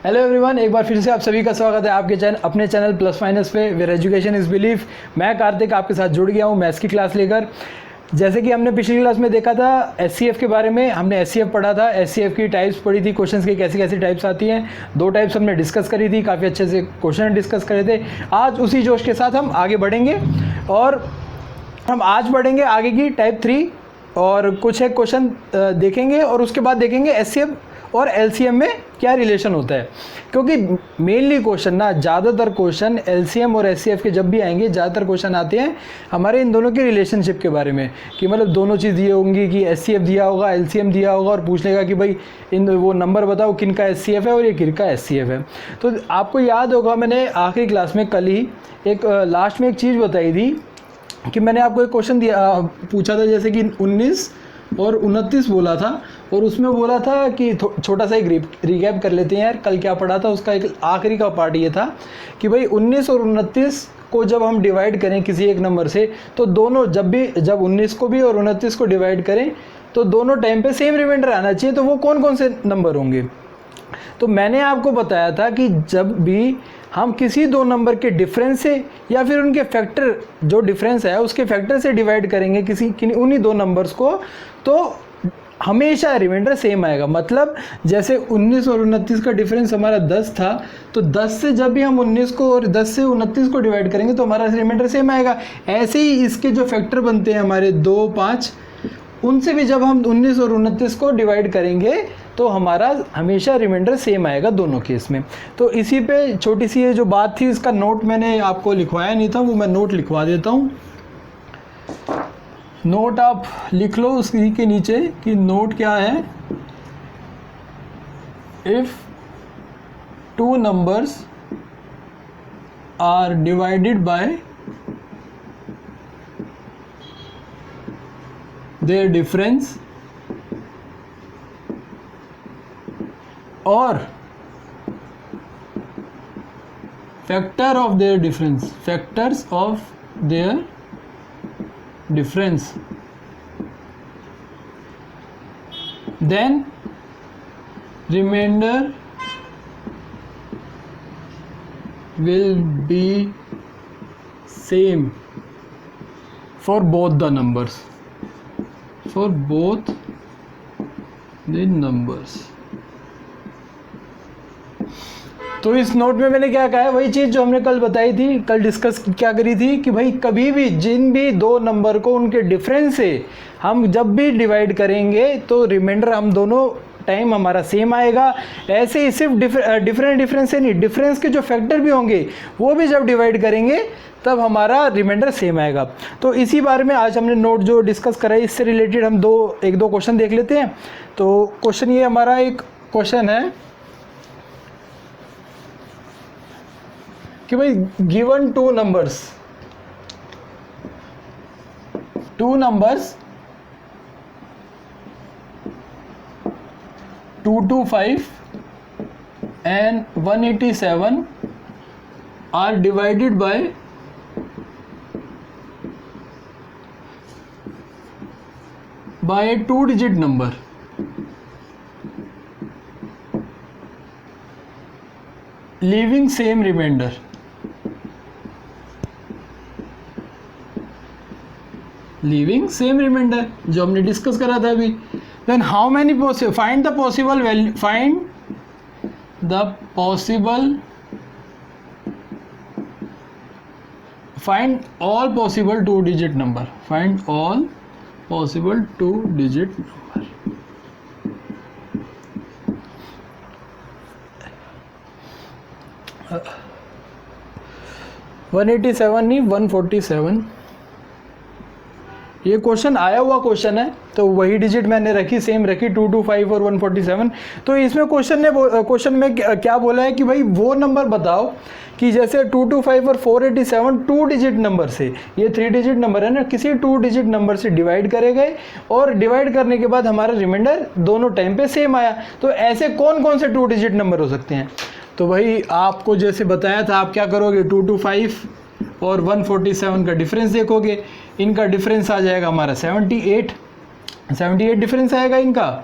Hello everyone, एक बार फिर से आप सभी का स्वागत है आपके अपने चैनल प्लस माइनस पे वेयर एजुकेशन इज़ बिलीफ। मैं कार्तिक आपके साथ जुड़ गया हूँ मैथ्स की क्लास लेकर। जैसे कि हमने पिछली क्लास में देखा था एचसीएफ के बारे में, हमने एचसीएफ पढ़ा था, एचसीएफ की टाइप्स पढ़ी थी, क्वेश्चंस की कैसी कैसी टाइप्स आती हैं। 2 टाइप्स हमने डिस्कस करी थी, काफ़ी अच्छे से क्वेश्चन डिस्कस करे थे। आज उसी जोश के साथ हम आगे बढ़ेंगे और हम आज बढ़ेंगे आगे की टाइप 3 और कुछ एक क्वेश्चन देखेंगे और उसके बाद देखेंगे एचसीएफ और एलसीएम में क्या रिलेशन होता है। क्योंकि मेनली क्वेश्चन ना, ज़्यादातर क्वेश्चन एलसीएम और एचसीएफ के जब भी आएंगे ज़्यादातर क्वेश्चन आते हैं हमारे इन दोनों की रिलेशनशिप के बारे में, कि मतलब दोनों चीज़ ये होंगी कि एचसीएफ दिया होगा, एलसीएम दिया होगा और पूछ लेगा कि भाई इन वो नंबर बताओ किन का एचसीएफ है और ये किन का एचसीएफ है। तो आपको याद होगा मैंने आखिरी क्लास में कल ही एक लास्ट में एक चीज़ बताई थी कि मैंने आपको एक क्वेश्चन पूछा था, जैसे कि 19 और 29 बोला था और उसमें बोला था कि छोटा सा एक रिकैप कर लेते हैं यार, कल क्या पढ़ा था उसका एक आखिरी का पार्ट ये था कि भाई 19 और 29 को जब हम डिवाइड करें किसी एक नंबर से तो दोनों जब 19 को भी और 29 को डिवाइड करें तो दोनों टाइम पे सेम रिमाइंडर आना चाहिए। तो वो कौन कौन से नंबर होंगे? तो मैंने आपको बताया था कि जब भी हम किसी 2 नंबर के डिफरेंस से या फिर उनके फैक्टर, जो डिफरेंस है उसके फैक्टर से डिवाइड करेंगे उन्हीं 2 नंबर्स को, तो हमेशा रिमाइंडर सेम आएगा। मतलब जैसे 19 और 29 का डिफरेंस हमारा 10 था, तो 10 से जब भी हम 19 को और 10 से 29 को डिवाइड करेंगे तो हमारा रिमाइंडर सेम आएगा। ऐसे ही इसके जो फैक्टर बनते हैं हमारे 2, 5, उनसे भी जब हम 19 और 29 को डिवाइड करेंगे तो हमारा हमेशा रिमाइंडर सेम आएगा दोनों केस में। तो इसी पे छोटी सी ये जो बात थी, इसका नोट मैंने आपको लिखवाया नहीं था, वो मैं नोट लिखवा देता हूँ। नोट आप लिख लो उसी के नीचे कि नोट क्या है। If 2 numbers are divided by their difference or factors of their difference, then remainder will be same for both the numbers. For both the numbers. तो इस नोट में मैंने क्या कहा है, वही चीज़ जो हमने कल बताई थी, कल डिस्कस क्या करी थी कि भाई कभी भी जिन भी 2 नंबर को उनके डिफरेंस से हम जब भी डिवाइड करेंगे तो रिमाइंडर हम दोनों टाइम हमारा सेम आएगा। ऐसे ही सिर्फ डिफरेंस से नहीं, डिफरेंस के जो फैक्टर भी होंगे वो भी जब डिवाइड करेंगे तब हमारा रिमाइंडर सेम आएगा। तो इसी बारे में आज हमने नोट जो डिस्कस करा है, इससे रिलेटेड हम 1-2 क्वेश्चन देख लेते हैं। तो क्वेश्चन ये हमारा एक क्वेश्चन है कि भाई given 2 numbers 225 and 187 are divided by a 2-digit number. Leaving same remainder. Leaving same remainder जो हमने डिस्कस करा था अभी। Then how many possible? Find the possible value. Find all possible 2-digit number. Find all possible 2-digit number. Uh, 187 नहीं 147। ये question आया हुआ question है तो वही डिजिट मैंने रखी, सेम रखी 225 और 147। तो इसमें क्वेश्चन में क्या बोला है कि भाई वो नंबर बताओ कि जैसे 225 और 487 2 डिजिट नंबर से, ये 3 डिजिट नंबर है ना, किसी 2 डिजिट नंबर से डिवाइड करे गए और डिवाइड करने के बाद हमारा रिमाइंडर दोनों टाइम पे सेम आया। तो ऐसे कौन कौन से 2 डिजिट नंबर हो सकते हैं? तो भाई आपको जैसे बताया था, आप क्या करोगे, 225 और 147 का डिफरेंस देखोगे, इनका डिफरेंस आ जाएगा हमारा 78 डिफरेंस आएगा इनका।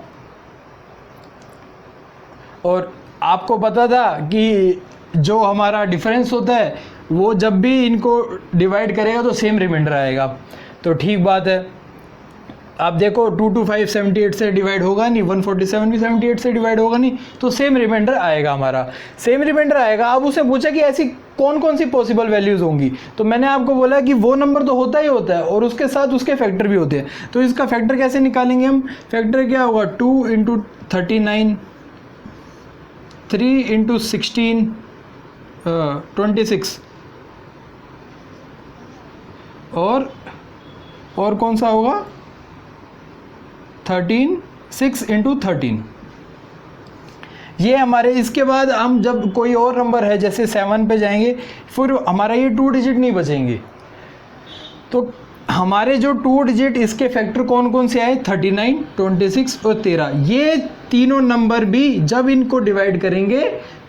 और आपको पता था कि जो हमारा डिफरेंस होता है वो जब भी इनको डिवाइड करेगा तो सेम रिमाइंडर आएगा। तो ठीक बात है। आप देखो 225 78 से डिवाइड होगा नहीं, 147 भी 78 से डिवाइड होगा नहीं, तो सेम रिमाइंडर आएगा हमारा, सेम रिमाइंडर आएगा। अब उसे पूछा कि ऐसी कौन कौन सी पॉसिबल वैल्यूज़ होंगी, तो मैंने आपको बोला कि वो नंबर तो होता ही होता है और उसके साथ उसके फैक्टर भी होते हैं। तो इसका फैक्टर कैसे निकालेंगे हम? फैक्टर क्या होगा? 2 × 39, 3 × 16, 26, और कौन सा होगा? 13, 6 × 13। ये हमारे, इसके बाद हम जब कोई और नंबर है जैसे 7 पे जाएंगे, फिर हमारा ये 2 डिजिट नहीं बचेंगे। तो हमारे जो 2 डिजिट इसके फैक्टर कौन कौन से आए? 39, 26 और 13। ये तीनों नंबर भी जब इनको डिवाइड करेंगे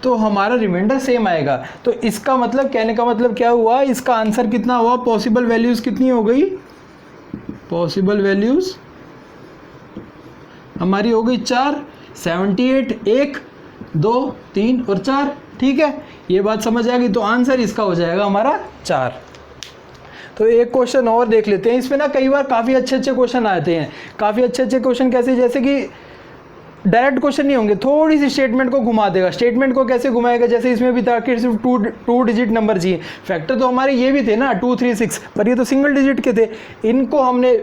तो हमारा रिमाइंडर सेम आएगा। तो इसका मतलब, कहने का मतलब क्या हुआ? इसका आंसर कितना हुआ? पॉसिबल वैल्यूज़ कितनी हो गई? पॉसिबल वैल्यूज़ हमारी हो गई 4, 78, 1, 2, 3 और 4। ठीक है, ये बात समझ आ गई। तो आंसर इसका हो जाएगा हमारा 4। तो एक क्वेश्चन और देख लेते हैं। इसमें ना कई बार काफ़ी अच्छे अच्छे क्वेश्चन आते हैं। काफ़ी अच्छे अच्छे क्वेश्चन कैसे? जैसे कि डायरेक्ट क्वेश्चन नहीं होंगे, थोड़ी सी स्टेटमेंट को घुमा देगा। स्टेटमेंट को कैसे घुमाएगा? जैसे इसमें भी था कि सिर्फ टू डिजिट नंबर चाहिए। फैक्टर तो हमारे ये भी थे ना 2, 3, 6, पर ये तो सिंगल डिजिट के थे। इनको हमने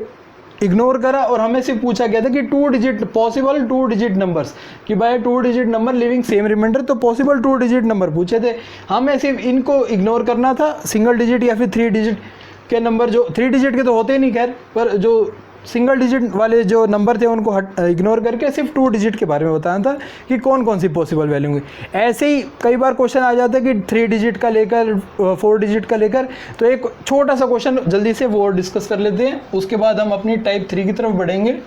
इग्नोर करा और हमें सिर्फ पूछा गया था कि 2 डिजिट पॉसिबल 2 डिजिट नंबर्स, कि भाई 2 digit number leaving same remainder, तो पॉसिबल 2 डिजिट नंबर पूछे थे। हमें सिर्फ इनको इग्नोर करना था, सिंगल डिजिट या फिर 3 डिजिट के नंबर। जो 3 डिजिट के तो होते नहीं खैर, पर जो सिंगल डिजिट वाले जो नंबर थे उनको इग्नोर करके सिर्फ 2 डिजिट के बारे में बताना था कि कौन कौन सी पॉसिबल वैल्यू होंगी। ऐसे ही कई बार क्वेश्चन आ जाता है कि 3 डिजिट का लेकर 4 डिजिट का लेकर। तो एक छोटा सा क्वेश्चन जल्दी से वो डिस्कस कर लेते हैं, उसके बाद हम अपनी टाइप 3 की तरफ बढ़ेंगे।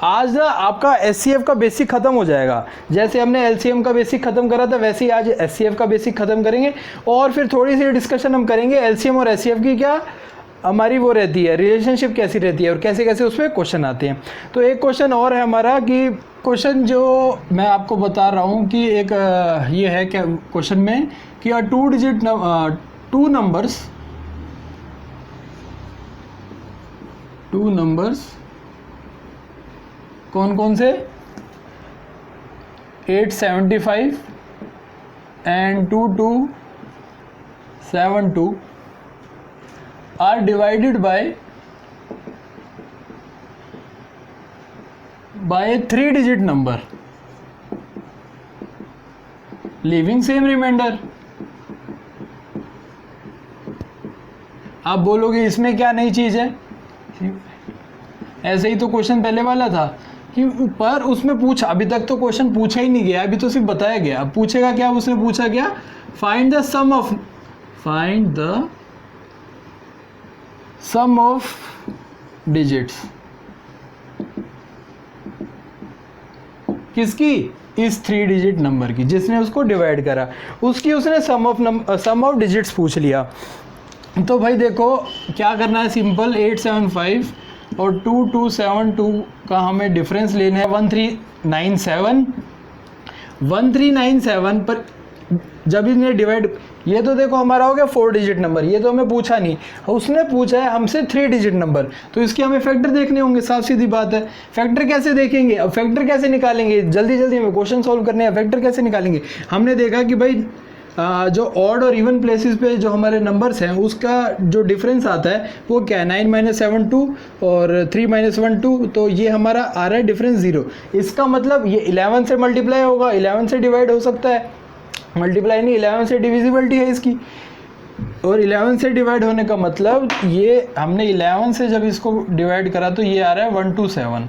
आज ना आपका SCF का बेसिक खत्म हो जाएगा। जैसे हमने LCM का बेसिक खत्म करा था वैसे ही आज SCF का बेसिक खत्म करेंगे, और फिर थोड़ी सी डिस्कशन हम करेंगे LCM और SCF की क्या हमारी वो रहती है, रिलेशनशिप कैसी रहती है और कैसे कैसे उसमें क्वेश्चन आते हैं। तो एक क्वेश्चन और है हमारा कि क्वेश्चन जो मैं आपको बता रहा हूँ कि एक ये है क्या क्वेश्चन में कि 2 डिजिट 2 नंबर्स कौन कौन से? 875 and 2272 are divided by a 3 digit number leaving same remainder। आप बोलोगे इसमें क्या नई चीज़ है? ऐसे ही तो क्वेश्चन पहले वाला था कि पर उसमें पूछा, अभी तक तो क्वेश्चन पूछा ही नहीं गया, अभी तो सिर्फ बताया गया। अब पूछेगा क्या? उसने पूछा क्या? Find the sum of digits. किसकी? इस 3 डिजिट नंबर की, जिसने उसको डिवाइड करा उसकी उसने सम ऑफ डिजिट्स पूछ लिया। तो भाई देखो क्या करना है, सिंपल 875 और 2272 का हमें डिफरेंस लेना है 1397 पर जब इसने डिवाइड, ये तो देखो हमारा हो गया 4 डिजिट नंबर, ये तो हमें पूछा नहीं, उसने पूछा है हमसे 3 डिजिट नंबर, तो इसके हमें फैक्टर देखने होंगे, साफ सीधी बात है। फैक्टर कैसे देखेंगे? अब फैक्टर कैसे निकालेंगे? जल्दी जल्दी हमें क्वेश्चन सॉल्व करने हैं, फैक्टर कैसे निकालेंगे? हमने देखा कि भाई जो ऑड और इवन प्लेसेस पे जो हमारे नंबर्स हैं उसका जो डिफरेंस आता है वो क्या है? 9 - 7 2 और 3 - 1 2, तो ये हमारा आ रहा है डिफरेंस 0। इसका मतलब ये 11 से मल्टीप्लाई होगा, 11 से डिवाइड हो सकता है, मल्टीप्लाई नहीं 11 से डिविजिबिलिटी है इसकी, और 11 से डिवाइड होने का मतलब ये हमने 11 से जब इसको डिवाइड करा तो ये आ रहा है 127।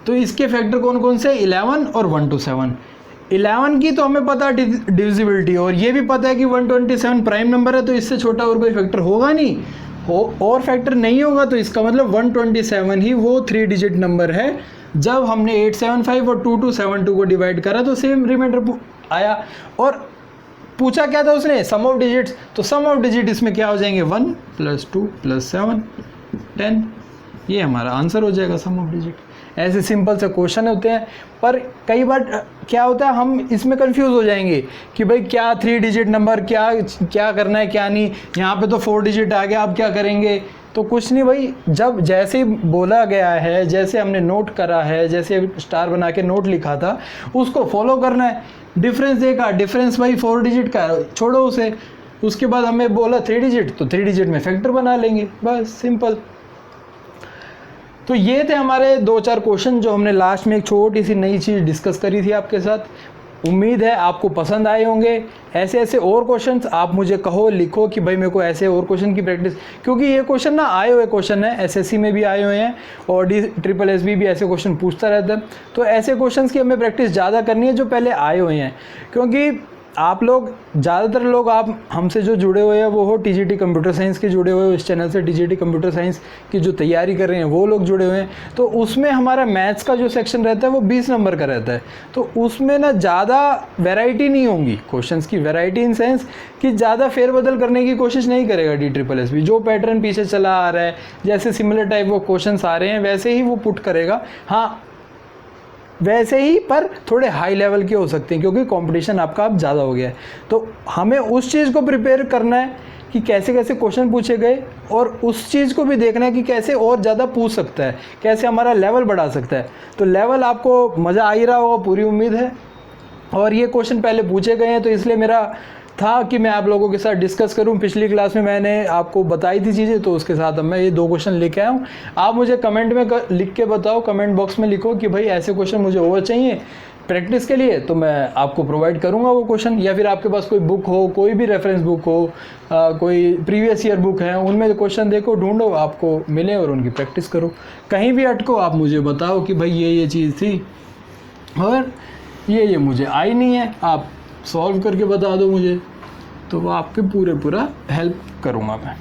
तो इसके फैक्टर कौन कौन से? 11 और 127। 11 की तो हमें पता है डिविजिबिलिटी, और ये भी पता है कि 127 प्राइम नंबर है, तो इससे छोटा और कोई फैक्टर होगा नहीं, और फैक्टर नहीं होगा, तो इसका मतलब 127 ही वो 3 डिजिट नंबर है। जब हमने 875 और 2272 को डिवाइड करा तो सेम रिमाइंडर आया। और पूछा क्या था उसने? सम ऑफ डिजिट्स, तो सम ऑफ डिजिट इसमें क्या हो जाएंगे? 1 + 2 + 7 10, ये हमारा आंसर हो जाएगा सम ऑफ डिजिट। ऐसे सिंपल से क्वेश्चन होते हैं, पर कई बार क्या होता है हम इसमें कंफ्यूज हो जाएंगे कि भाई क्या 3 डिजिट नंबर क्या करना है क्या नहीं, यहाँ पे तो 4 डिजिट आ गया, अब क्या करेंगे। तो कुछ नहीं भाई, जब जैसे बोला गया है, जैसे हमने नोट करा है, जैसे स्टार बना के नोट लिखा था उसको फॉलो करना है। डिफरेंस देखा, डिफरेंस भाई 4 डिजिट का, छोड़ो उसे। उसके बाद हमें बोला 3 डिजिट, तो 3 डिजिट में फैक्टर बना लेंगे, बस सिंपल। तो ये थे हमारे 2-4 क्वेश्चन जो हमने लास्ट में एक छोटी सी नई चीज़ डिस्कस करी थी आपके साथ। उम्मीद है आपको पसंद आए होंगे। ऐसे ऐसे और क्वेश्चंस आप मुझे कहो, लिखो कि भाई मेरे को ऐसे और क्वेश्चन की प्रैक्टिस, क्योंकि ये क्वेश्चन ना आए हुए क्वेश्चन है, एसएससी में भी आए हुए हैं और SSSB भी ऐसे क्वेश्चन पूछता रहता है। तो ऐसे क्वेश्चंस की हमें प्रैक्टिस ज़्यादा करनी है जो पहले आए हुए हैं, क्योंकि आप लोग ज़्यादातर लोग आप हमसे जो जुड़े हुए हैं वो हो TGT कंप्यूटर साइंस के जुड़े हुए हो, इस चैनल से TGT कंप्यूटर साइंस की जो तैयारी कर रहे हैं वो लोग जुड़े हुए हैं। तो उसमें हमारा मैथ्स का जो सेक्शन रहता है वो 20 नंबर का रहता है। तो उसमें ना ज़्यादा वैरायटी नहीं होंगी क्वेश्चंस की, वैरायटी इन सेंस कि ज़्यादा फेरबदल करने की कोशिश नहीं करेगा DSSS। जो पैटर्न पीछे चला आ रहा है, जैसे सिमिलर टाइप वो क्वेश्चन आ रहे हैं वैसे ही वो पुट करेगा। हाँ वैसे ही, पर थोड़े हाई लेवल के हो सकते हैं क्योंकि कंपटीशन आपका अब ज़्यादा हो गया है। तो हमें उस चीज़ को प्रिपेयर करना है कि कैसे कैसे क्वेश्चन पूछे गए, और उस चीज़ को भी देखना है कि कैसे और ज़्यादा पूछ सकता है, कैसे हमारा लेवल बढ़ा सकता है। तो लेवल आपको मज़ा आ ही रहा होगा, पूरी उम्मीद है। और ये क्वेश्चन पहले पूछे गए हैं तो इसलिए मेरा था कि मैं आप लोगों के साथ डिस्कस करूं। पिछली क्लास में मैंने आपको बताई थी चीज़ें, तो उसके साथ अब मैं ये 2 क्वेश्चन लेके आया हूँ। आप मुझे कमेंट में लिख के बताओ, कमेंट बॉक्स में लिखो कि भाई ऐसे क्वेश्चन मुझे और चाहिए प्रैक्टिस के लिए, तो मैं आपको प्रोवाइड करूँगा वो क्वेश्चन। या फिर आपके पास कोई बुक हो, कोई भी रेफरेंस बुक हो, कोई प्रीवियस ईयर बुक है, उनमें क्वेश्चन देखो, ढूंढो, आपको मिले और उनकी प्रैक्टिस करो। कहीं भी अटको आप मुझे बताओ कि भाई ये चीज़ थी और ये मुझे आई नहीं है, आप सॉल्व करके बता दो मुझे, तो वो आपके पूरा हेल्प करूँगा मैं।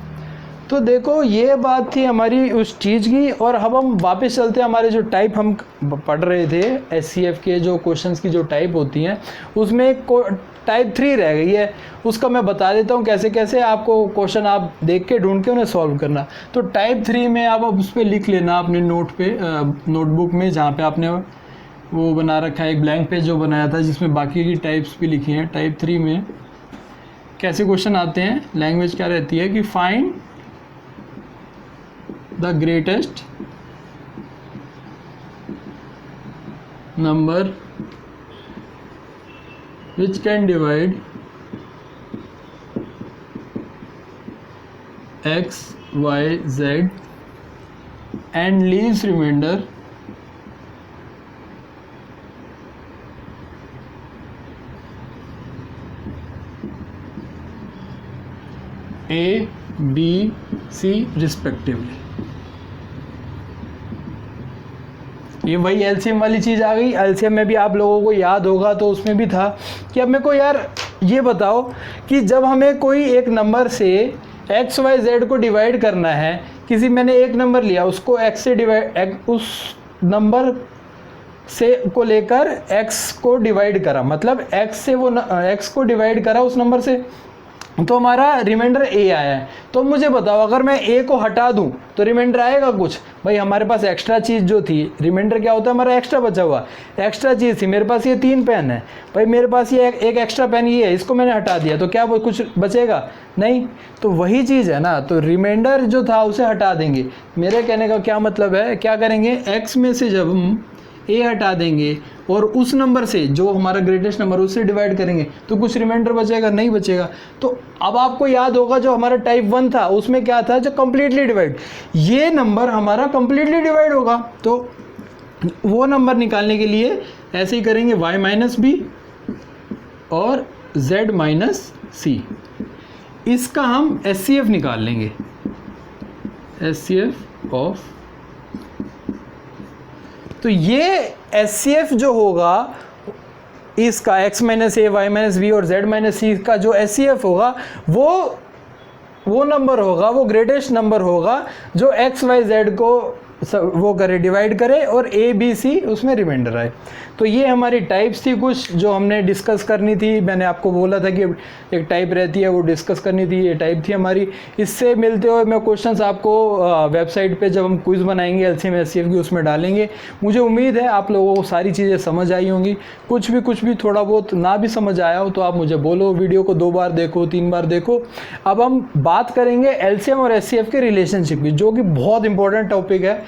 तो देखो ये बात थी हमारी उस चीज़ की। और अब हम वापस चलते हैं, हमारे जो टाइप हम पढ़ रहे थे SCF के जो क्वेश्चंस की जो टाइप होती हैं, उसमें एक टाइप 3 रह गई है, उसका मैं बता देता हूँ कैसे कैसे आपको क्वेश्चन आप देख के ढूंढ के उन्हें सॉल्व करना। तो टाइप 3 में आप उस पर लिख लेना अपने नोटबुक में, जहाँ पे आपने वो बना रखा है एक ब्लैंक पेज जो बनाया था जिसमें बाकी की टाइप्स भी लिखी हैं। टाइप 3 में कैसे क्वेश्चन आते हैं, लैंग्वेज क्या रहती है कि find the greatest number which can divide x, y, z and leaves remainder A, B, C respectively. ये वही एलसीएम वाली चीज़ आ गई। एलसीएम में भी आप लोगों को याद होगा, तो उसमें भी था कि अब मेरे को यार ये बताओ कि जब हमें कोई एक नंबर से एक्स वाई जेड को डिवाइड करना है, किसी मैंने एक नंबर लिया उसको x से डिवाइड, उस नंबर से को लेकर x को डिवाइड करा, मतलब x से वो x को डिवाइड करा उस नंबर से, तो हमारा रिमाइंडर a आया है। तो मुझे बताओ अगर मैं a को हटा दूं तो रिमाइंडर आएगा कुछ? भाई हमारे पास एक्स्ट्रा चीज़ जो थी, रिमाइंडर क्या होता है हमारा एक्स्ट्रा बचा हुआ, एक्स्ट्रा चीज़ थी। मेरे पास ये 3 पेन है, भाई मेरे पास ये एक एक्स्ट्रा पेन ये है, इसको मैंने हटा दिया तो क्या वो कुछ बचेगा? नहीं। तो वही चीज़ है ना, तो रिमाइंडर जो था उसे हटा देंगे। मेरे कहने का क्या मतलब है, क्या करेंगे, x में से जब हम a हटा देंगे और उस नंबर से जो हमारा ग्रेटेस्ट नंबर उससे डिवाइड करेंगे तो कुछ रिमाइंडर बचेगा? नहीं बचेगा। तो अब आपको याद होगा जो हमारा टाइप 1 था उसमें क्या था, जो कम्प्लीटली डिवाइड, ये नंबर हमारा कम्प्लीटली डिवाइड होगा। तो वो नंबर निकालने के लिए ऐसे ही करेंगे y माइनस बी और z माइनस सी, इसका हम SCF निकाल लेंगे, SCF ऑफ। तो ये SCF जो होगा इसका x माइनस ए, वाई माइनस बी और z माइनस सी का जो SCF होगा वो नंबर होगा, वो ग्रेटेस्ट नंबर होगा जो x y z को वो करे, डिवाइड करे और ए बी सी उसमें रिमाइंडर आए। तो ये हमारी टाइप्स थी कुछ जो हमने डिस्कस करनी थी। मैंने आपको बोला था कि एक टाइप रहती है वो डिस्कस करनी थी, ये टाइप थी हमारी। इससे मिलते हुए मैं क्वेश्चंस आपको वेबसाइट पे जब हम क्विज बनाएंगे एलसीएम एचसीएफ की उसमें डालेंगे। मुझे उम्मीद है आप लोगों को सारी चीज़ें समझ आई होंगी। कुछ भी थोड़ा बहुत ना भी समझ आया हो तो आप मुझे बोलो, वीडियो को 2 बार देखो 3 बार देखो। अब हम बात करेंगे एलसीएम और एचसीएफ के रिलेशनशिप की, जो कि बहुत इंपॉर्टेंट टॉपिक है।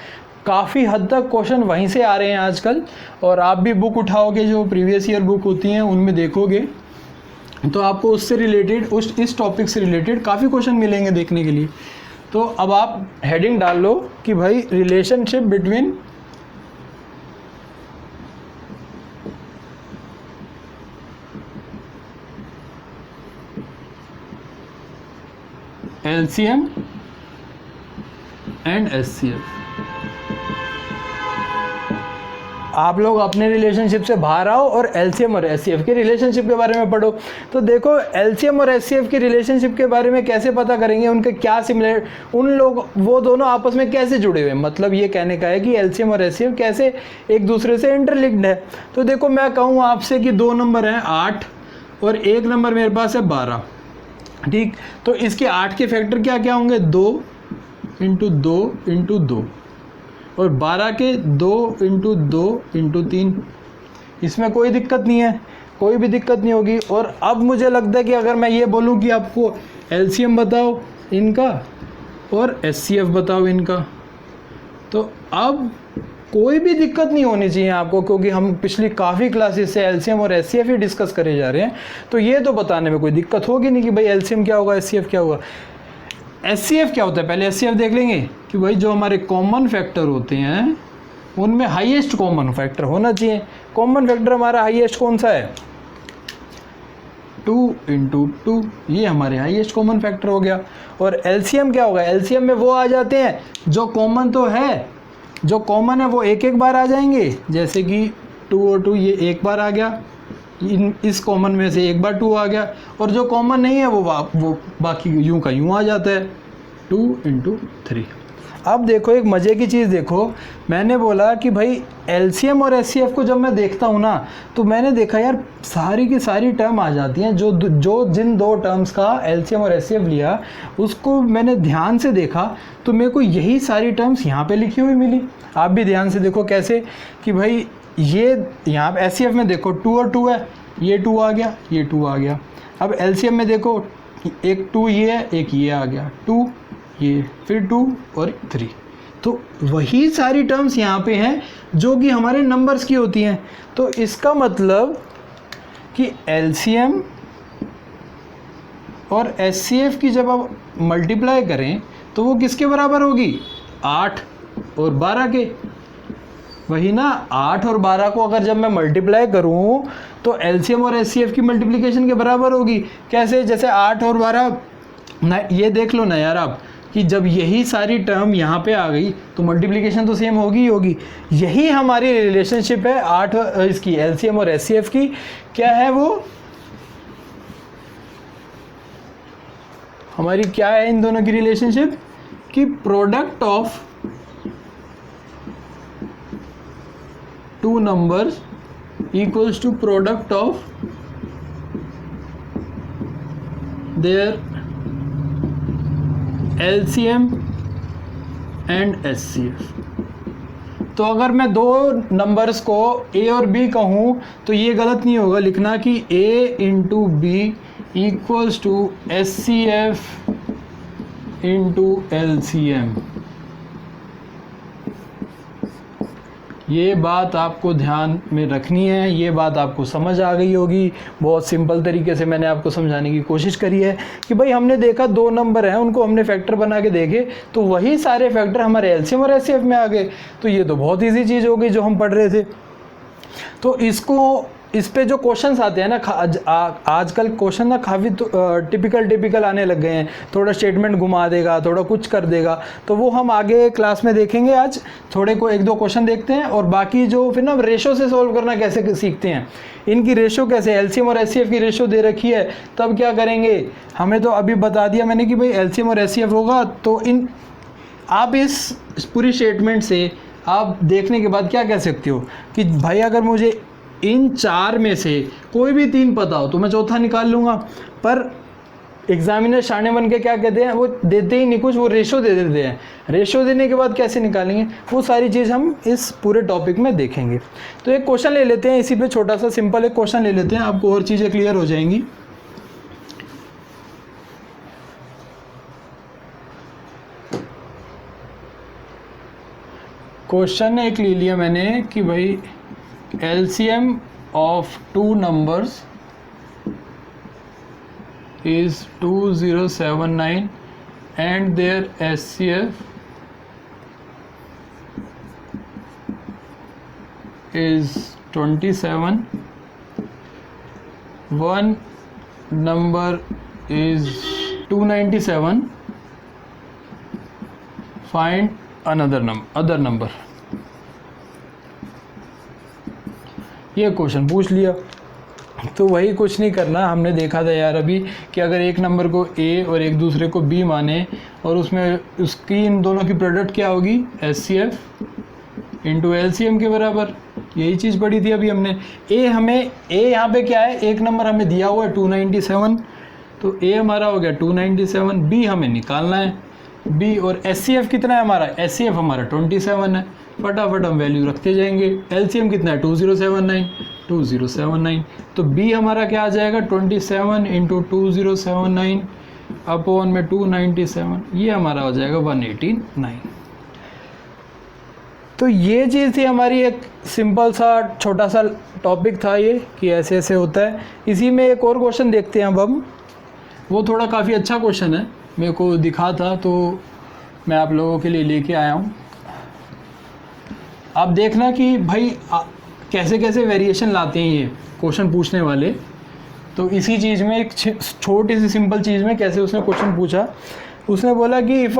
काफ़ी हद तक क्वेश्चन वहीं से आ रहे हैं आजकल, और आप भी बुक उठाओगे जो प्रीवियस ईयर बुक होती हैं उनमें देखोगे तो आपको उससे रिलेटेड इस टॉपिक से रिलेटेड काफ़ी क्वेश्चन मिलेंगे देखने के लिए। तो अब आप हेडिंग डाल लो कि भाई relationship between LCM and HCF. आप लोग अपने रिलेशनशिप से बाहर आओ और एलसीएम और एचसीएफ के रिलेशनशिप के बारे में पढ़ो। तो देखो एलसीएम और एचसीएफ की रिलेशनशिप के बारे में कैसे पता करेंगे, उनके क्या सिमिलर, उन लोग वो दोनों आपस में कैसे जुड़े हुए हैं। मतलब ये कहने का है कि एलसीएम और एचसीएफ कैसे एक दूसरे से इंटरलिंक्ड है। तो देखो मैं कहूँ आपसे कि 2 नंबर हैं 8 और 1 नंबर मेरे पास है 12, ठीक। तो इसके 8 के फैक्टर क्या क्या होंगे, 2 इंटू 2 इंटू 2, और 12 के 2 इंटू 2 इंटू 3। इसमें कोई दिक्कत नहीं है, कोई भी दिक्कत नहीं होगी। और अब मुझे लगता है कि अगर मैं ये बोलूँ कि आपको एलसीएम बताओ इनका और एचसीएफ बताओ इनका, तो अब कोई भी दिक्कत नहीं होनी चाहिए आपको, क्योंकि हम पिछली काफ़ी क्लासेस से एलसीएम और एचसीएफ ही डिस्कस करे जा रहे हैं। तो ये तो बताने में कोई दिक्कत होगी नहीं कि भाई एलसीएम क्या होगा, एचसीएफ क्या होगा। एचसीएफ क्या होता है, पहले एचसीएफ देख लेंगे कि भाई जो हमारे कॉमन फैक्टर होते हैं उनमें हाईएस्ट कॉमन फैक्टर होना चाहिए। कॉमन फैक्टर हमारा हाईएस्ट कौन सा है, 2 इंटू 2, ये हमारे हाईएस्ट कॉमन फैक्टर हो गया। और एलसीएम क्या होगा, एलसीएम में वो आ जाते हैं जो कॉमन तो है, जो कॉमन है वो एक बार आ जाएंगे, जैसे कि 2 और 2 ये एक बार आ गया, इस कॉमन में से एक बार 2 आ गया, और जो कॉमन नहीं है वो बाकी यूं का यूं आ जाता है, 2 इंटू 3। अब देखो एक मज़े की चीज़ देखो, मैंने बोला कि भाई एलसीएम और एचसीएफ को जब मैं देखता हूँ ना तो मैंने देखा यार सारी की सारी टर्म आ जाती हैं। जो जिन 2 टर्म्स का एलसीएम और एचसीएफ लिया उसको मैंने ध्यान से देखा तो मेरे को यही सारी टर्म्स यहाँ पे लिखी हुई मिली। आप भी ध्यान से देखो कैसे कि भाई ये यहाँ पे एचसीएफ में देखो 2 और 2 है, ये 2 आ गया, ये 2 आ गया। अब एलसीएम में देखो एक 2 ये है, एक ये आ गया, 2 ये, फिर 2 और 3। तो वही सारी टर्म्स यहाँ पे हैं जो कि हमारे नंबर्स की होती हैं। तो इसका मतलब कि एलसीएम और एचसीएफ की जब आप मल्टीप्लाई करें तो वो किसके बराबर होगी, 8 और 12 के। वही ना, 8 और 12 को अगर जब मैं मल्टीप्लाई करूं तो एलसीएम और एचसीएफ की मल्टीप्लिकेशन के बराबर होगी। कैसे, जैसे 8 और 12 ना, ये देख लो ना यार आप कि जब यही सारी टर्म यहाँ पे आ गई तो मल्टीप्लिकेशन तो सेम होगी ही होगी। यही हमारी रिलेशनशिप है 8 इसकी एलसीएम और एचसीएफ की। क्या है वो हमारी, क्या है इन दोनों की रिलेशनशिप कि product of 2 numbers equals to product of their LCM and HCF। तो अगर मैं 2 नंबर्स को A और B कहूँ तो ये गलत नहीं होगा लिखना कि A into B equals to HCF into LCM। ये बात आपको ध्यान में रखनी है, ये बात आपको समझ आ गई होगी। बहुत सिंपल तरीके से मैंने आपको समझाने की कोशिश करी है कि भाई हमने देखा 2 नंबर हैं, उनको हमने फैक्टर बना के देखे तो वही सारे फैक्टर हमारे एलसीएम और एचसीएफ में आ गए। तो ये तो बहुत ईजी चीज़ हो गई जो हम पढ़ रहे थे। तो इस पे जो क्वेश्चंस आते हैं ना, आजकल क्वेश्चन ना काफ़ी टिपिकल आने लग गए हैं। थोड़ा स्टेटमेंट घुमा देगा, थोड़ा कुछ कर देगा, तो वो हम आगे क्लास में देखेंगे। आज थोड़े को 1-2 क्वेश्चन देखते हैं और बाकी जो फिर ना रेशो से सोल्व करना कैसे सीखते हैं। इनकी रेशो कैसे, एलसीएम और एचसीएफ की रेशो दे रखी है, तब क्या करेंगे। हमें तो अभी बता दिया मैंने कि भाई एलसीएम और एचसीएफ होगा तो आप इस पूरी स्टेटमेंट से आप देखने के बाद क्या कह सकते हो कि भाई अगर मुझे इन 4 में से कोई भी 3 पता हो तो मैं चौथा निकाल लूँगा। पर एग्जामिनर शाने बन के क्या कहते हैं, वो देते ही नहीं कुछ, वो रेशो दे देते हैं। रेशो देने के बाद कैसे निकालेंगे, वो सारी चीज़ हम इस पूरे टॉपिक में देखेंगे। तो एक क्वेश्चन ले लेते हैं, इसी पे छोटा सा सिंपल एक क्वेश्चन ले लेते हैं, आपको और चीज़ें क्लियर हो जाएंगी। क्वेश्चन एक ले लिया मैंने कि भाई LCM of 2 numbers is 2079 and their SCF is 27. One number is 297. Find other number. ये क्वेश्चन पूछ लिया, तो वही कुछ नहीं करना। हमने देखा था यार अभी कि अगर एक नंबर को A और एक दूसरे को B माने और उसमें उसकी इन दोनों की प्रोडक्ट क्या होगी, SCF इंटू LCM के बराबर। यही चीज़ पढ़ी थी अभी हमने। A यहाँ पे क्या है, एक नंबर हमें दिया हुआ है 297, तो A हमारा हो गया 297, B हमें निकालना है B, और SCF कितना है हमारा, SCF हमारा 27 है। फटाफट हम वैल्यू रखते जाएंगे। LCM कितना है 2079, तो B हमारा क्या आ जाएगा 27 इंटू 2079 अपॉन में 297, ये हमारा हो जाएगा 189। तो ये चीज़ थी हमारी, एक सिंपल सा छोटा सा टॉपिक था ये कि ऐसे ऐसे होता है। इसी में एक और क्वेश्चन देखते हैं अब हम, वो थोड़ा काफ़ी अच्छा क्वेश्चन है, मेरे को दिखा था तो मैं आप लोगों के लिए लेके आया हूँ। आप देखना कि भाई कैसे कैसे वेरिएशन लाते हैं ये क्वेश्चन पूछने वाले। तो इसी चीज़ में एक छोटी सी सिंपल चीज़ में कैसे उसने क्वेश्चन पूछा, उसने बोला कि if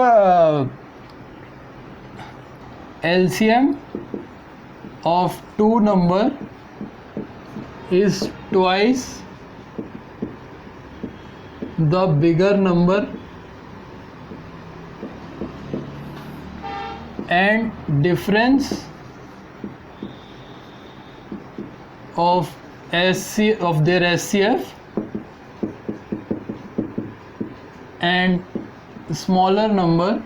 LCM of 2 number is twice the bigger number and difference of their SCF and smaller number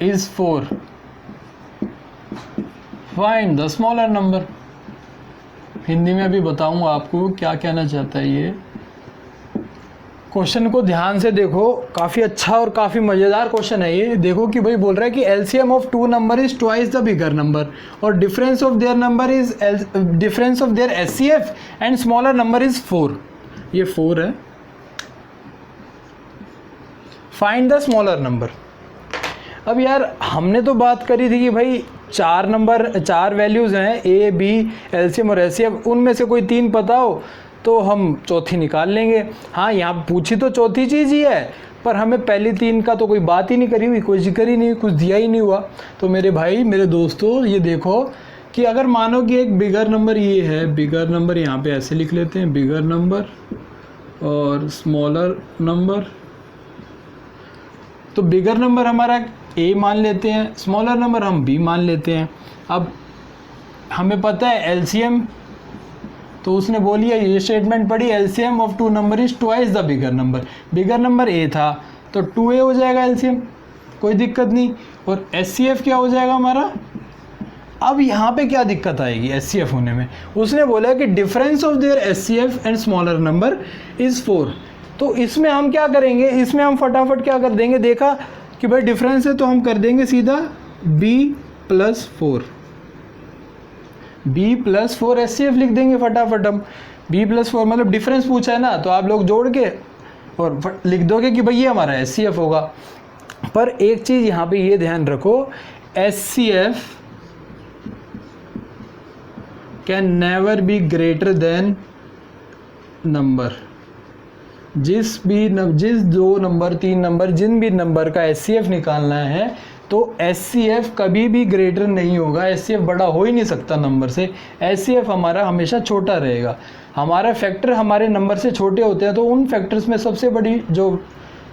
is 4. Find the smaller number. Hindi में अभी बताऊंगा आपको क्या कहना चाहता है ये। क्वेश्चन को ध्यान से देखो, काफ़ी अच्छा और काफ़ी मज़ेदार क्वेश्चन है ये। देखो कि भाई बोल रहा है कि LCM of 2 number is twice the bigger number और difference of their SCF and smaller number is 4। ये 4 है। Find the smaller number. अब यार हमने तो बात करी थी कि भाई 4 वैल्यूज़ हैं A, B, LCM और SCF, उनमें से कोई 3 पता हो तो हम चौथी निकाल लेंगे। हाँ, यहाँ पूछी तो चौथी चीज़ ही है, पर हमें पहली 3 का तो कोई बात ही नहीं करी हुई, कोई जिक्र ही नहीं, कुछ दिया ही नहीं हुआ। तो मेरे भाई मेरे दोस्तों ये देखो कि अगर मानो कि एक बिगर नंबर ये है, बिगर नंबर यहाँ पे ऐसे लिख लेते हैं, बिगर नंबर और स्मॉलर नंबर। तो बिगर नंबर हमारा A मान लेते हैं, स्मॉलर नंबर हम B मान लेते हैं। अब हमें पता है LCM, तो उसने बोली है ये स्टेटमेंट पढ़ी, LCM of 2 number is twice the bigger number. Bigger number A था तो 2A हो जाएगा LCM, कोई दिक्कत नहीं। और SCF क्या हो जाएगा हमारा। अब यहाँ पे क्या दिक्कत आएगी SCF होने में, उसने बोला कि difference of their SCF and smaller number is 4। तो इसमें हम क्या करेंगे, इसमें हम फटाफट क्या कर देंगे, देखा कि भाई डिफरेंस है तो हम कर देंगे सीधा B+4 SCF लिख देंगे फटाफट हम। B+4 मतलब डिफरेंस पूछा है ना, तो आप लोग जोड़ के और लिख दोगे कि भाई ये हमारा SCF होगा। पर एक चीज़ यहाँ पे ये ध्यान रखो, SCF can never be greater than number. जिस 2 नंबर 3 नंबर जिन भी नंबर का SCF निकालना है तो SCF कभी भी ग्रेटर नहीं होगा। SCF बड़ा हो ही नहीं सकता नंबर से। SCF हमारा हमेशा छोटा रहेगा। हमारा फैक्टर हमारे नंबर से छोटे होते हैं, तो उन फैक्टर्स में सबसे बड़ी जो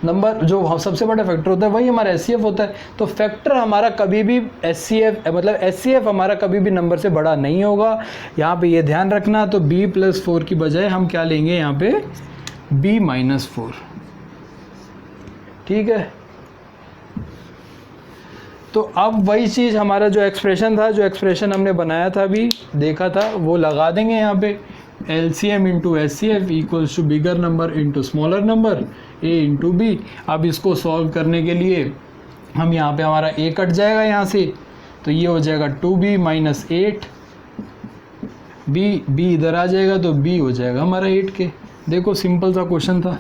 नंबर जो सबसे बड़ा फैक्टर होता है वही हमारा एचसीएफ होता है। तो फैक्टर हमारा कभी भी एचसीएफ मतलब एचसीएफ हमारा कभी भी नंबर से बड़ा नहीं होगा। यहाँ पे ये ध्यान रखना। तो b+4 की बजाय हम क्या लेंगे यहाँ पे b-4, ठीक है। तो अब वही चीज़ हमारा जो एक्सप्रेशन था, जो एक्सप्रेशन हमने बनाया था अभी देखा था, वो लगा देंगे यहाँ पे। LCM into HCF equals to bigger number into smaller number A into B. अब इसको सॉल्व करने के लिए हम यहाँ पे हमारा A कट जाएगा यहाँ से, तो ये हो जाएगा 2B माइनस 8, B इधर आ जाएगा तो B हो जाएगा हमारा 8 के। देखो सिंपल सा क्वेश्चन था,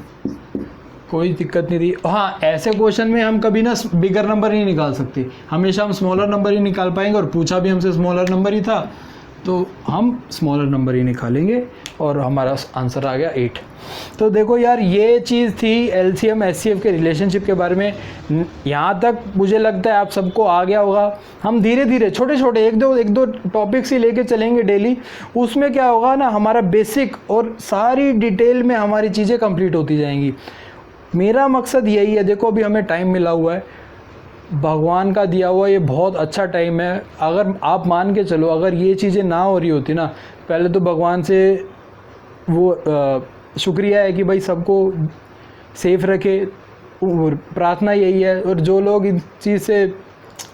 कोई दिक्कत नहीं थी। हाँ, ऐसे क्वेश्चन में हम कभी ना बिगर नंबर नहीं निकाल सकते, हमेशा हम स्मॉलर नंबर ही निकाल पाएंगे। और पूछा भी हमसे स्मॉलर नंबर ही था तो हम स्मॉलर नंबर ही निकालेंगे और हमारा आंसर आ गया 8। तो देखो यार, ये चीज़ थी LCM HCF के रिलेशनशिप के बारे में। यहाँ तक मुझे लगता है आप सबको आ गया होगा। हम धीरे धीरे छोटे छोटे एक दो टॉपिक्स ही लेके चलेंगे डेली। उसमें क्या होगा ना, हमारा बेसिक और सारी डिटेल में हमारी चीज़ें कंप्लीट होती जाएंगी। मेरा मकसद यही है। देखो अभी हमें टाइम मिला हुआ है, भगवान का दिया हुआ ये बहुत अच्छा टाइम है। अगर आप मान के चलो, अगर ये चीज़ें ना हो रही होती ना, पहले तो भगवान से वो शुक्रिया है कि भाई सबको सेफ रखे, प्रार्थना यही है। और जो लोग इस चीज़ से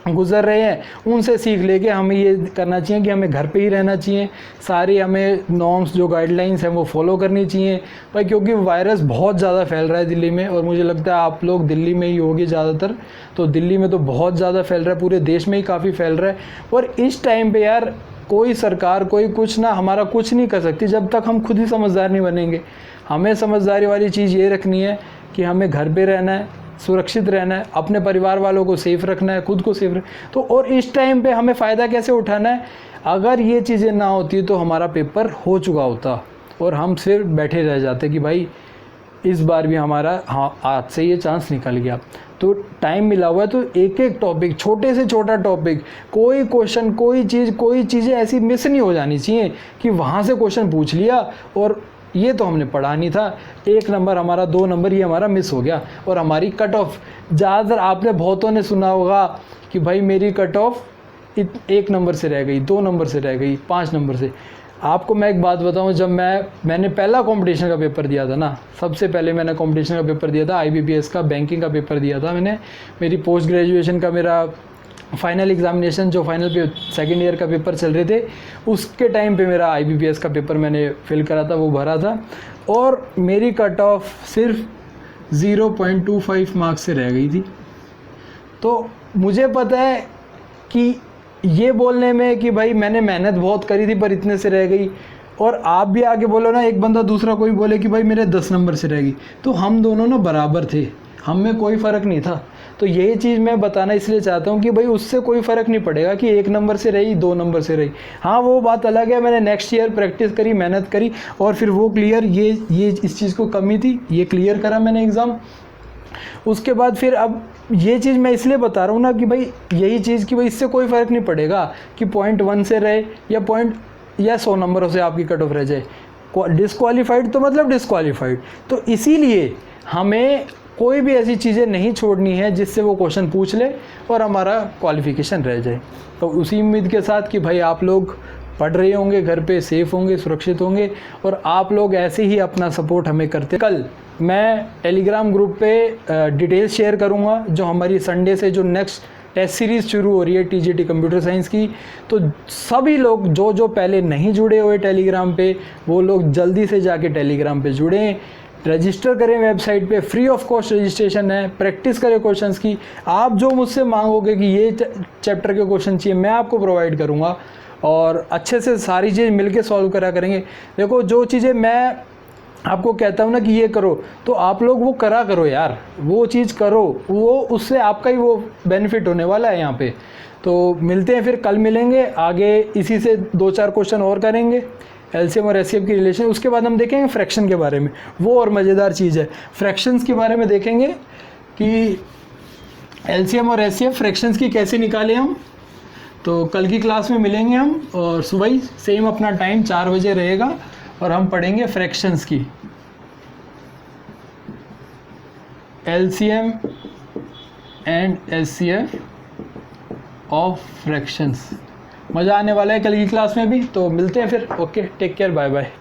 गुज़र रहे हैं उनसे सीख लेके हमें ये करना चाहिए कि हमें घर पे ही रहना चाहिए। सारी हमें नॉर्म्स जो गाइडलाइंस हैं वो फॉलो करनी चाहिए भाई, क्योंकि वायरस बहुत ज़्यादा फैल रहा है दिल्ली में। और मुझे लगता है आप लोग दिल्ली में ही होगे ज़्यादातर, तो दिल्ली में तो बहुत ज़्यादा फैल रहा है, पूरे देश में ही काफ़ी फैल रहा है। और इस टाइम पर यार कोई सरकार कोई कुछ ना हमारा कुछ नहीं कर सकती जब तक हम खुद ही समझदार नहीं बनेंगे। हमें समझदारी वाली चीज़ ये रखनी है कि हमें घर पे रहना है, सुरक्षित रहना है, अपने परिवार वालों को सेफ रखना है, खुद को सेफ तो और इस टाइम पे हमें फ़ायदा कैसे उठाना है। अगर ये चीज़ें ना होती तो हमारा पेपर हो चुका होता और हम सिर्फ बैठे रह जाते कि भाई इस बार भी हमारा आज से ये चांस निकल गया। तो टाइम मिला हुआ है तो एक एक टॉपिक, छोटे से छोटा टॉपिक, कोई क्वेश्चन कोई चीज़ें ऐसी मिस नहीं हो जानी चाहिए कि वहाँ से क्वेश्चन पूछ लिया और ये तो हमने पढ़ा नहीं था, 1 नंबर हमारा 2 नंबर ये हमारा मिस हो गया। और हमारी कट ऑफ, ज़्यादातर आपने बहुतों ने सुना होगा कि भाई मेरी कट ऑफ 1 नंबर से रह गई, 2 नंबर से रह गई, 5 नंबर से। आपको मैं एक बात बताऊं, जब मैंने पहला कंपटीशन का पेपर दिया था ना, सबसे पहले मैंने कंपटीशन का पेपर दिया था IBPS का, बैंकिंग का पेपर दिया था मैंने। मेरी पोस्ट ग्रेजुएशन का मेरा फाइनल एग्जामिनेशन, जो फाइनल पे सेकेंड ईयर का पेपर चल रहे थे, उसके टाइम पे मेरा IBPS का पेपर मैंने फिल करा था, वो भरा था। और मेरी कट ऑफ सिर्फ 0.25 मार्क्स से रह गई थी। तो मुझे पता है कि ये बोलने में कि भाई मैंने मेहनत बहुत करी थी पर इतने से रह गई, और आप भी आगे बोलो ना, एक बंदा दूसरा कोई बोले कि भाई मेरे 10 नंबर से रह गई, तो हम दोनों ना बराबर थे, हम में कोई फ़र्क नहीं था। तो यही चीज़ मैं बताना इसलिए चाहता हूँ कि भाई उससे कोई फ़र्क नहीं पड़ेगा कि 1 नंबर से रही 2 नंबर से रही। हाँ, वो बात अलग है, मैंने नेक्स्ट ईयर प्रैक्टिस करी, मेहनत करी और फिर वो क्लियर, ये इस चीज़ को कमी थी, ये क्लियर करा मैंने एग्ज़ाम। उसके बाद फिर अब ये चीज़ मैं इसलिए बता रहा हूँ ना कि भाई यही चीज़ कि भाई इससे कोई फ़र्क नहीं पड़ेगा कि 0.1 से रहे या 100 नंबरों से आपकी कट ऑफ रह जाए। डिस्क्वालीफाइड तो मतलब डिस्क्वालीफाइड। तो इसीलिए हमें कोई भी ऐसी चीज़ें नहीं छोड़नी है जिससे वो क्वेश्चन पूछ ले और हमारा क्वालिफिकेशन रह जाए। तो उसी उम्मीद के साथ कि भाई आप लोग पढ़ रहे होंगे, घर पे सेफ होंगे, सुरक्षित होंगे और आप लोग ऐसे ही अपना सपोर्ट हमें करते। कल मैं टेलीग्राम ग्रुप पे डिटेल्स शेयर करूँगा जो हमारी संडे से जो नेक्स्ट टेस्ट सीरीज़ शुरू हो रही है TGT कंप्यूटर साइंस की। तो सभी लोग जो पहले नहीं जुड़े हुए टेलीग्राम पे, वो लोग जल्दी से जाके टेलीग्राम पे जुड़ें, रजिस्टर करें वेबसाइट पे, फ्री ऑफ कॉस्ट रजिस्ट्रेशन है, प्रैक्टिस करें क्वेश्चंस की। आप जो मुझसे मांगोगे कि ये चैप्टर के क्वेश्चन चाहिए, मैं आपको प्रोवाइड करूँगा और अच्छे से सारी चीज़ मिलके सॉल्व करा करेंगे। देखो जो चीज़ें मैं आपको कहता हूँ ना कि ये करो, तो आप लोग वो करा करो यार, वो चीज़ करो, वो उससे आपका ही वो बेनिफिट होने वाला है यहाँ पे। तो मिलते हैं फिर, कल मिलेंगे, आगे इसी से 2-4 क्वेश्चन और करेंगे LCM और HCF की रिलेशन। उसके बाद हम देखेंगे फ्रैक्शन के बारे में, वो और मज़ेदार चीज़ है। फ्रैक्शंस के बारे में देखेंगे कि LCM और HCF फ्रैक्शंस की कैसे निकालें हम। तो कल की क्लास में मिलेंगे हम और सुबह ही सेम अपना टाइम 4 बजे रहेगा और हम पढ़ेंगे फ्रैक्शंस की। LCM and HCF of fractions. मज़ा आने वाला है कल की क्लास में भी, तो मिलते हैं फिर। Okay, take care, bye bye.